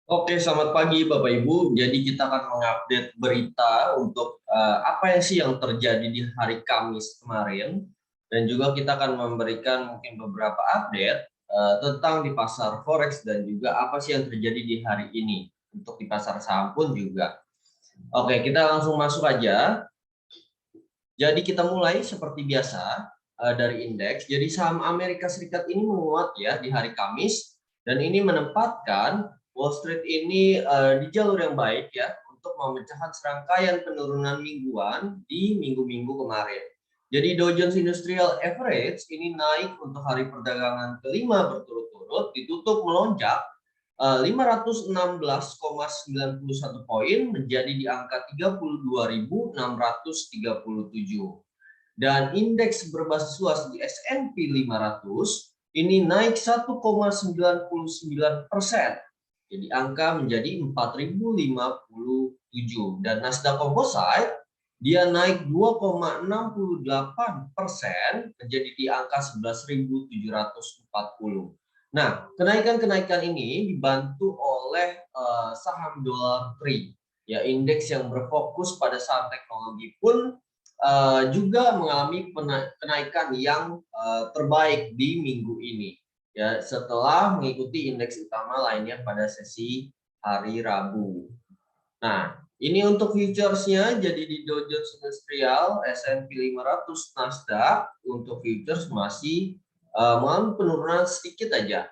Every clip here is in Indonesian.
Oke, selamat pagi Bapak Ibu. Jadi kita akan mengupdate berita untuk apa yang sih yang terjadi di hari Kamis kemarin, dan juga kita akan memberikan mungkin beberapa update tentang di pasar forex dan juga apa sih yang terjadi di hari ini untuk di pasar saham pun juga. Oke, kita langsung masuk aja. Jadi kita mulai seperti biasa dari indeks. Jadi saham Amerika Serikat ini menguat ya di hari Kamis, dan ini menempatkan Wall Street ini di jalur yang baik ya untuk memecahkan serangkaian penurunan mingguan di minggu-minggu kemarin. Jadi Dow Jones Industrial Average ini naik untuk hari perdagangan kelima berturut-turut, ditutup melonjak 516,91 poin menjadi di angka 32.637. Dan indeks berbasis luas di S&P 500 ini naik 1,99%. Jadi angka menjadi 4.057. Dan Nasdaq Composite dia naik 2,68% menjadi di angka 11.740. Nah, kenaikan-kenaikan ini dibantu oleh saham dolar TRI, ya indeks yang berfokus pada saham teknologi pun juga mengalami kenaikan yang terbaik di minggu ini, ya setelah mengikuti indeks utama lainnya pada sesi hari Rabu. Nah, ini untuk futuresnya, jadi di Dow Jones Industrial, S&P 500, Nasdaq untuk futures masih mengalami penurunan sedikit aja.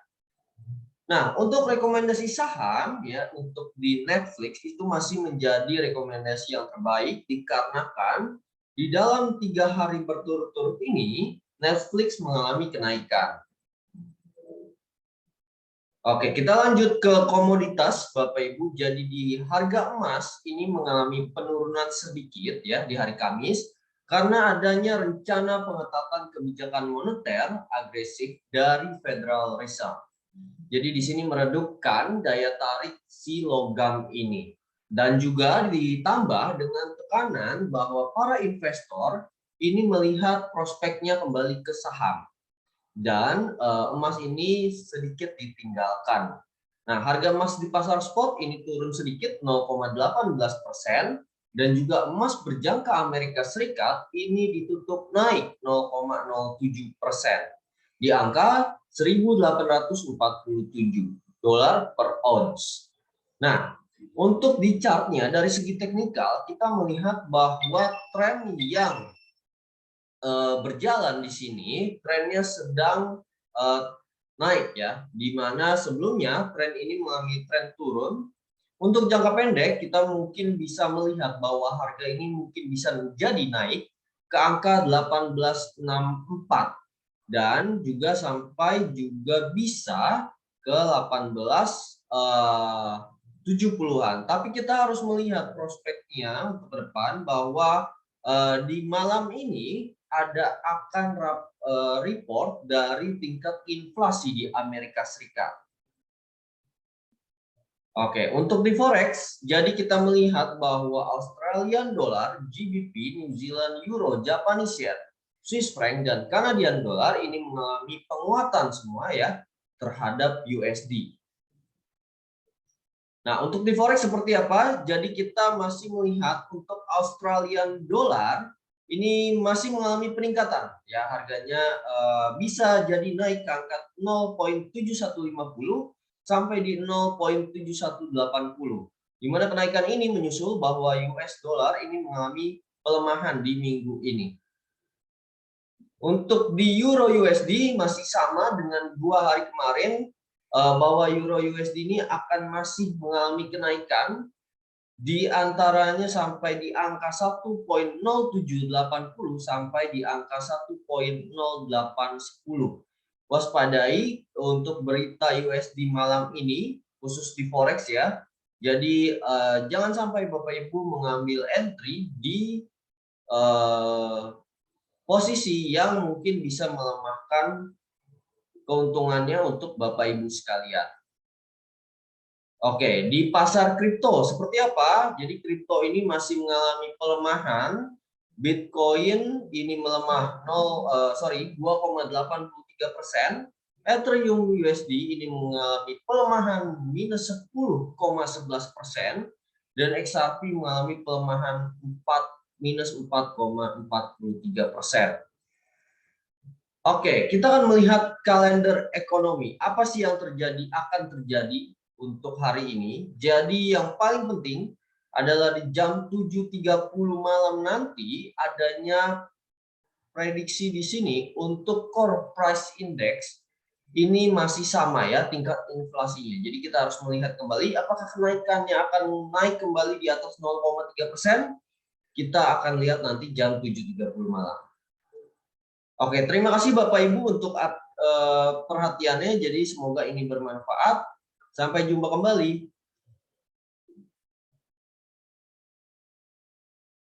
Nah, untuk rekomendasi saham ya untuk di Netflix itu masih menjadi rekomendasi yang terbaik dikarenakan di dalam 3 hari berturut-turut ini Netflix mengalami kenaikan. Oke, kita lanjut ke komoditas Bapak Ibu. Jadi di harga emas ini mengalami penurunan sedikit ya di hari Kamis karena adanya rencana pengetatan kebijakan moneter agresif dari Federal Reserve. Jadi di sini meredupkan daya tarik si logam ini. Dan juga ditambah dengan tekanan bahwa para investor ini melihat prospeknya kembali ke saham. Dan emas ini sedikit ditinggalkan. Nah, harga emas di pasar spot ini turun sedikit 0,18%, dan juga emas berjangka Amerika Serikat ini ditutup naik 0,07% di angka 1.847 dolar per ounce. Nah, untuk di chartnya dari segi teknikal kita melihat bahwa tren yang berjalan di sini trennya sedang naik ya, di mana sebelumnya tren ini mengalami tren turun. Untuk jangka pendek kita mungkin bisa melihat bahwa harga ini mungkin bisa menjadi naik ke angka 1864 dan juga sampai juga bisa ke 1870-an. Tapi kita harus melihat prospeknya untuk ke depan bahwa di malam ini akan report dari tingkat inflasi di Amerika Serikat. Oke, untuk di forex, jadi kita melihat bahwa Australian dollar, GBP, New Zealand euro, Japanese yen, Swiss franc, dan Canadian dollar ini mengalami penguatan semua ya terhadap USD. Nah, untuk di forex seperti apa? Jadi kita masih melihat untuk Australian dollar ini masih mengalami peningkatan ya, harganya bisa jadi naik ke angka 0,7150 sampai di 0,7180, di mana kenaikan ini menyusul bahwa US dollar ini mengalami pelemahan di minggu ini. Untuk di euro USD masih sama dengan 2 hari kemarin, bahwa euro USD ini akan masih mengalami kenaikan di antaranya sampai di angka 1,0780 sampai di angka 1,0810. Waspadai untuk berita USD malam ini khusus di forex ya. Jadi jangan sampai Bapak Ibu mengambil entry di posisi yang mungkin bisa melemahkan keuntungannya untuk Bapak Ibu sekalian. Oke, di pasar kripto seperti apa? Jadi kripto ini masih mengalami pelemahan. Bitcoin ini melemah 2,83%, Ethereum USD ini mengalami pelemahan minus 10,11% dan XRP mengalami pelemahan minus 4,43%. Oke, kita akan melihat kalender ekonomi. Apa sih yang akan terjadi untuk hari ini? Jadi yang paling penting adalah di jam 7.30 malam nanti adanya prediksi di sini untuk core price index ini masih sama ya tingkat inflasinya. Jadi kita harus melihat kembali apakah kenaikannya akan naik kembali di atas 0,3%. Kita akan lihat nanti jam 7.30 malam. Oke, terima kasih Bapak Ibu untuk perhatiannya. Jadi semoga ini bermanfaat. Sampai jumpa kembali.